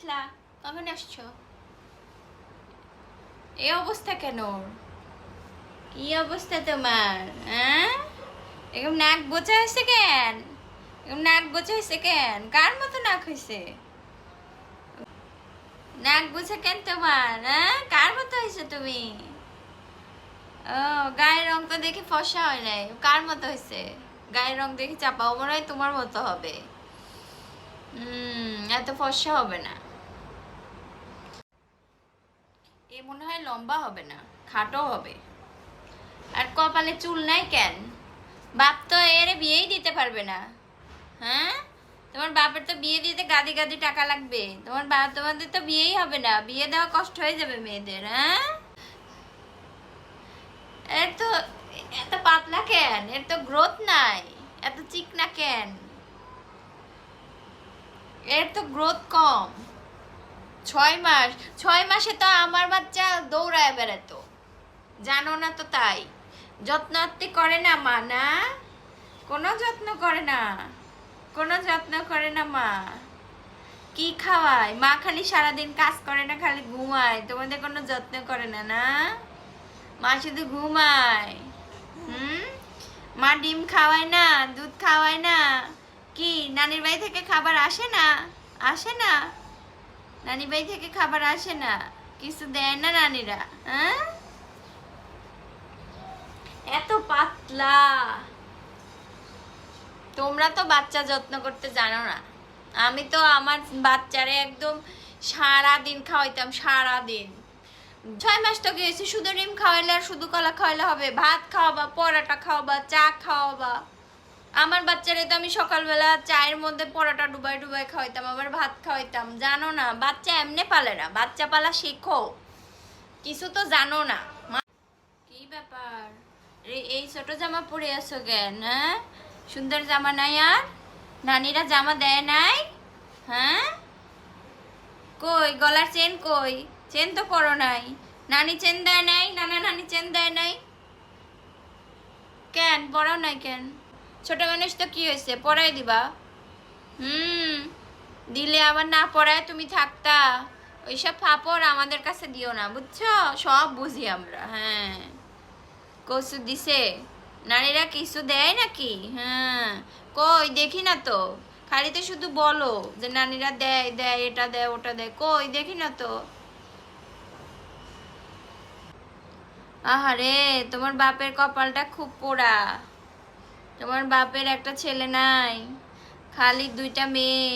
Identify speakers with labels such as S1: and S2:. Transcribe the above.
S1: আসলা? কখন আসছো? এই অবস্থা কেন? কি অবস্থা তোমার? হ্যাঁ, এরকম নাক বোচা হয়েছে কেন? এরকম নাক বোচা হয়েছে কেন? কার মতো নাক হয়েছে? নাক বোচা কেন তোমার? হ্যাঁ, কার মতো হয়েছে তুমি? ও, গায়ের রং তো দেখি ফর্সা হয় নাই, কার মতো হয়েছে? গায়ের রং দেখি চাপাও, মনে হয় তোমার মতো হবে। এত ফর্সা হবে না। এ মনে হয় লম্বা হবে না, খাটো হবে। আর কপালে চুল নাই কেন? বাপ তো এর বিয়েই দিতে পারবে না। হ্যাঁ, তোমার বাপের তো বিয়ে দিতে গাদি গাদি টাকা লাগবে। তোমাদের তো বিয়েই হবে না, বিয়ে দেওয়া কষ্ট হয়ে যাবে মেয়েদের। হ্যাঁ, এর তো এত পাতলা কেন? এর তো গ্রোথ নাই। এত চিকনা কেন? এর তো গ্রোথ কম। 6 মাস, 6 মাসে তো আমার বাচ্চা দৌড়ায় বেড়াতো, জানো না তো? তাই যত্ন আত্তি করে না মা, না কোনো যত্ন করে না, কোনো যত্ন করে না মা। কি খাওয়ায় মা? খালি সারাদিন কাজ করে না, খালি ঘুমায়, তোমাদের কোনো যত্ন করে না, না? মা শুধু ঘুমায়। হুম, মা ডিম খাওয়ায় না, দুধ খাওয়ায় না? কি নানির বাড়ি থেকে খাবার আসে না? আসে না? নানি বাড়ি থেকে খাবার আসে না? কিছু দেয় না নানিরা? হ্যাঁ, এত পাতলা। তোমরা তো বাচ্চা যত্ন করতে জানো না। আমি তো আমার বাচ্চারে একদম সারা দিন খাওয়াইতাম, সারা দিন। 6 মাস তো গিয়েছি, শুধু ডিম খাওয়াইলে আর শুধু কলা খাওয়াইলে হবে? ভাত খাওয়াবা, পরোটা খাওয়াবা, চা খাওয়াবা। আমার বাচ্চারে তো আমি সকালবেলা চায়ের মধ্যে পরোটা ডুবাই ডুবাই খাওয়াইতাম, আবার ভাত খাওয়াইতাম। জানো না, বাচ্চা এমনি পালে না, বাচ্চা পালা শেখো। কিছু তো জানো না। কি ব্যাপার? এই ছোট জামা পরে আছো কেন? হ্যাঁ, সুন্দর জামা নাই আর? নানিরা জামা দেয় নাই? হ্যাঁ, কই গলার চেন কই? চেন তো পরো নাই। নানি চেন দেয় নাই? নানি চেন দেয় নাই কেন? পরাও নাই কেন? ছোট মানুষ তো কি হয়েছে, পরাই দিবা। হুম, দিলে আবার না পড়ায় তুমি থাকতা। ওইসব ফাপড় আমাদের কাছে দিও না, বুঝছো? সব বুঝি আমরা। হ্যাঁ, কসু দিছে? নারীরা কিছু দেয় নাকি? হ্যাঁ, কই দেখি না তো। খালি তো শুধু বলো যে নারীরা দেয় দেয়, এটা দেয় ওটা দেয়, কই দেখি না তো। আহারে, তোমার বাপের কপালটা খুব পোড়া। তোমার বাপের একটা ছেলে নাই, খালি 2টা মেয়ে।